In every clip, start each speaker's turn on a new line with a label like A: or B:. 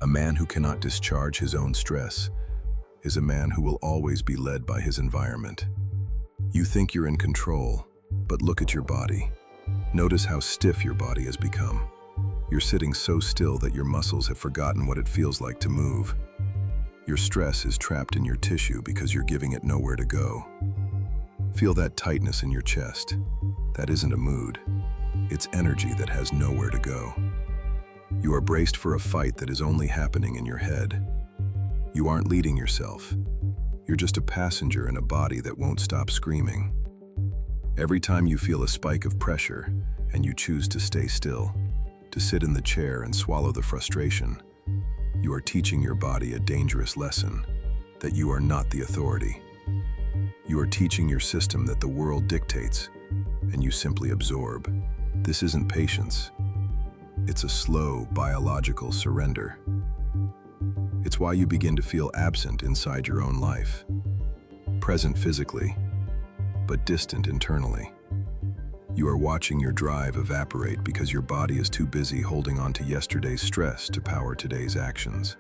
A: A man who cannot discharge his own stress is a man who will always be led by his environment. You think you're in control, but look at your body. Notice how stiff your body has become. You're sitting so still that your muscles have forgotten what it feels like to move. Your stress is trapped in your tissue because you're giving it nowhere to go. Feel that tightness in your chest. That isn't a mood. It's energy that has nowhere to go. You are braced for a fight that is only happening in your head. You aren't leading yourself. You're just a passenger in a body that won't stop screaming. Every time you feel a spike of pressure and you choose to stay still, to sit in the chair and swallow the frustration, you are teaching your body a dangerous lesson, that you are not the authority. You are teaching your system that the world dictates, and you simply absorb. This isn't patience. It's a slow, biological surrender. It's why you begin to feel absent inside your own life, present physically, but distant internally. You are watching your drive evaporate because your body is too busy holding on to yesterday's stress to power today's actions.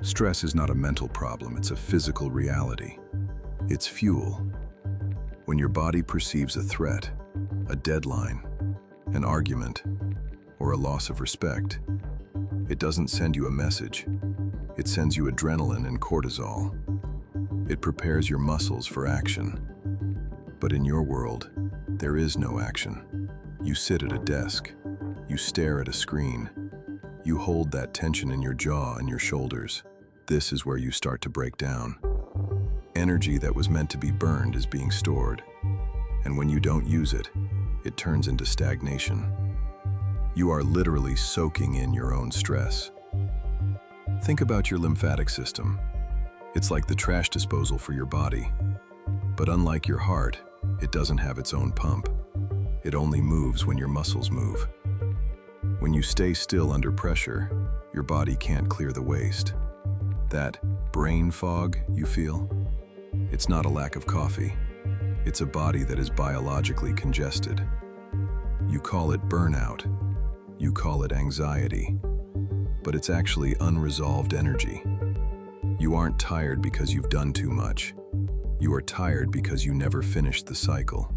A: Stress is not a mental problem, it's a physical reality. It's fuel. When your body perceives a threat, a deadline, an argument, or a loss of respect, it doesn't send you a message. It sends you adrenaline and cortisol. It prepares your muscles for action. But in your world, there is no action. You sit at a desk. You stare at a screen. You hold that tension in your jaw and your shoulders. This is where you start to break down. Energy that was meant to be burned is being stored. And when you don't use it, it turns into stagnation. You are literally soaking in your own stress. Think about your lymphatic system. It's like the trash disposal for your body. But unlike your heart, it doesn't have its own pump. It only moves when your muscles move. When you stay still under pressure, your body can't clear the waste. That brain fog you feel, it's not a lack of coffee. It's a body that is biologically congested. You call it burnout. You call it anxiety. But it's actually unresolved energy. You aren't tired because you've done too much. You are tired because you never finished the cycle.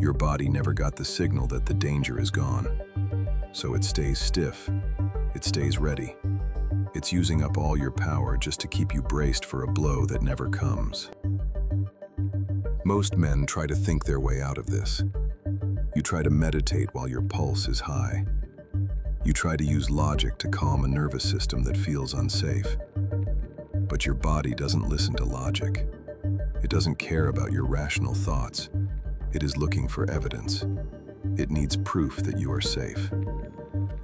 A: Your body never got the signal that the danger is gone. So it stays stiff. It stays ready. It's using up all your power just to keep you braced for a blow that never comes. Most men try to think their way out of this. You try to meditate while your pulse is high. You try to use logic to calm a nervous system that feels unsafe. But your body doesn't listen to logic. It doesn't care about your rational thoughts. It is looking for evidence. It needs proof that you are safe.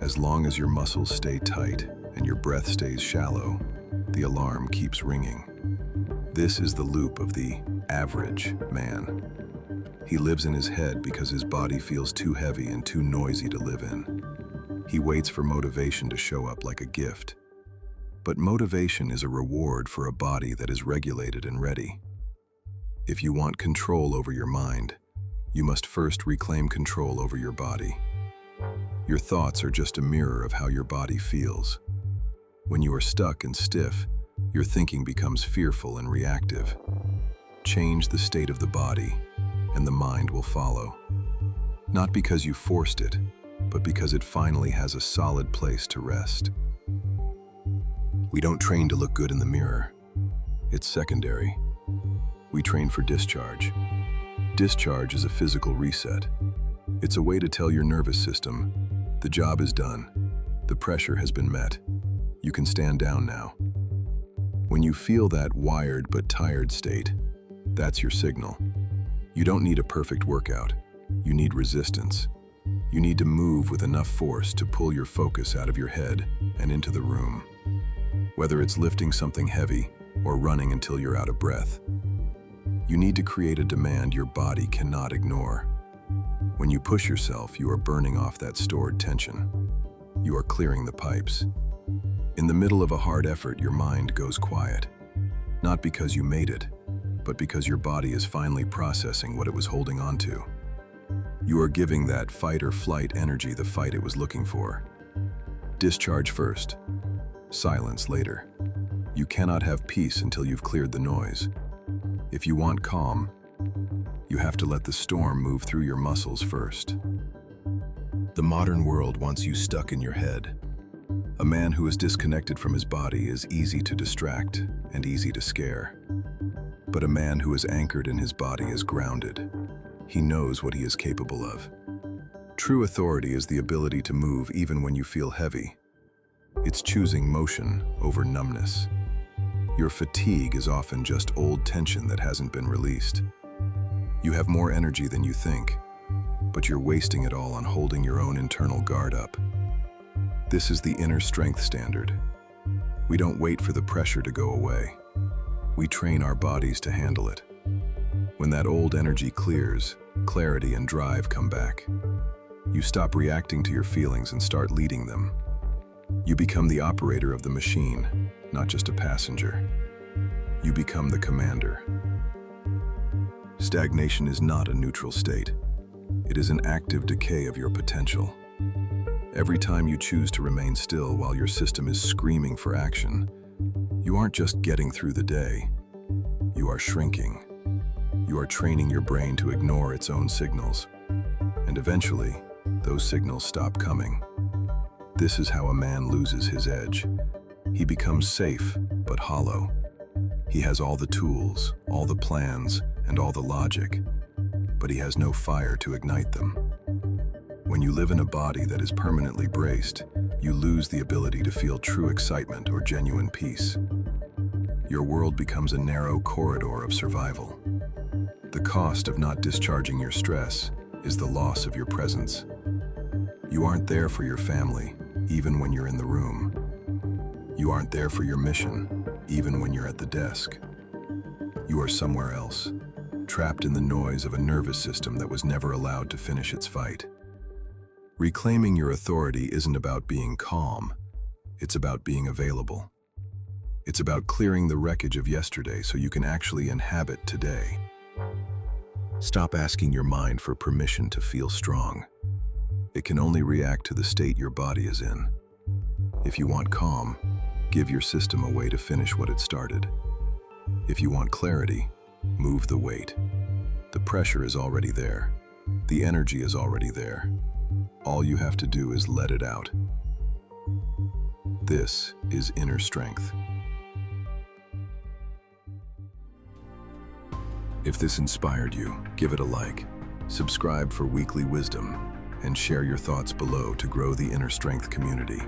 A: As long as your muscles stay tight and your breath stays shallow, the alarm keeps ringing. This is the loop of the average man. He lives in his head because his body feels too heavy and too noisy to live in. He waits for motivation to show up like a gift. But motivation is a reward for a body that is regulated and ready. If you want control over your mind, you must first reclaim control over your body. Your thoughts are just a mirror of how your body feels. When you are stuck and stiff, your thinking becomes fearful and reactive. Change the state of the body, and the mind will follow. Not because you forced it, but because it finally has a solid place to rest. We don't train to look good in the mirror. It's secondary. We train for discharge. Discharge is a physical reset. It's a way to tell your nervous system, the job is done. The pressure has been met. You can stand down now. When you feel that wired but tired state, that's your signal. You don't need a perfect workout. You need resistance. You need to move with enough force to pull your focus out of your head and into the room. Whether it's lifting something heavy or running until you're out of breath. You need to create a demand your body cannot ignore. When you push yourself, you are burning off that stored tension. You are clearing the pipes. In the middle of a hard effort, your mind goes quiet. Not because you made it, but because your body is finally processing what it was holding on to. You are giving that fight or flight energy the fight it was looking for. Discharge first. silence later. You cannot have peace until you've cleared the noise. If you want calm, you have to let the storm move through your muscles first. The modern world wants you stuck in your head. A man who is disconnected from his body is easy to distract and easy to scare. But a man who is anchored in his body is grounded. He knows what he is capable of. True authority is the ability to move even when you feel heavy. It's choosing motion over numbness. Your fatigue is often just old tension that hasn't been released. You have more energy than you think, but you're wasting it all on holding your own internal guard up. This is the inner strength standard. We don't wait for the pressure to go away. We train our bodies to handle it. When that old energy clears, clarity and drive come back. You stop reacting to your feelings and start leading them. You become the operator of the machine, not just a passenger. You become the commander. Stagnation is not a neutral state. It is an active decay of your potential. Every time you choose to remain still while your system is screaming for action, you aren't just getting through the day. You are shrinking. You are training your brain to ignore its own signals. And eventually, those signals stop coming. This is how a man loses his edge. He becomes safe, but hollow. He has all the tools, all the plans, and all the logic, but he has no fire to ignite them. When you live in a body that is permanently braced, you lose the ability to feel true excitement or genuine peace. Your world becomes a narrow corridor of survival. The cost of not discharging your stress is the loss of your presence. You aren't there for your family, even when you're in the room. You aren't there for your mission, even when you're at the desk. You are somewhere else, trapped in the noise of a nervous system that was never allowed to finish its fight. Reclaiming your authority isn't about being calm, it's about being available. It's about clearing the wreckage of yesterday so you can actually inhabit today. Stop asking your mind for permission to feel strong. It can only react to the state your body is in. If you want calm, give your system a way to finish what it started. If you want clarity, move the weight. The pressure is already there. The energy is already there. All you have to do is let it out. This is inner strength. If this inspired you, give it a like, subscribe for weekly wisdom, and share your thoughts below to grow the inner strength community.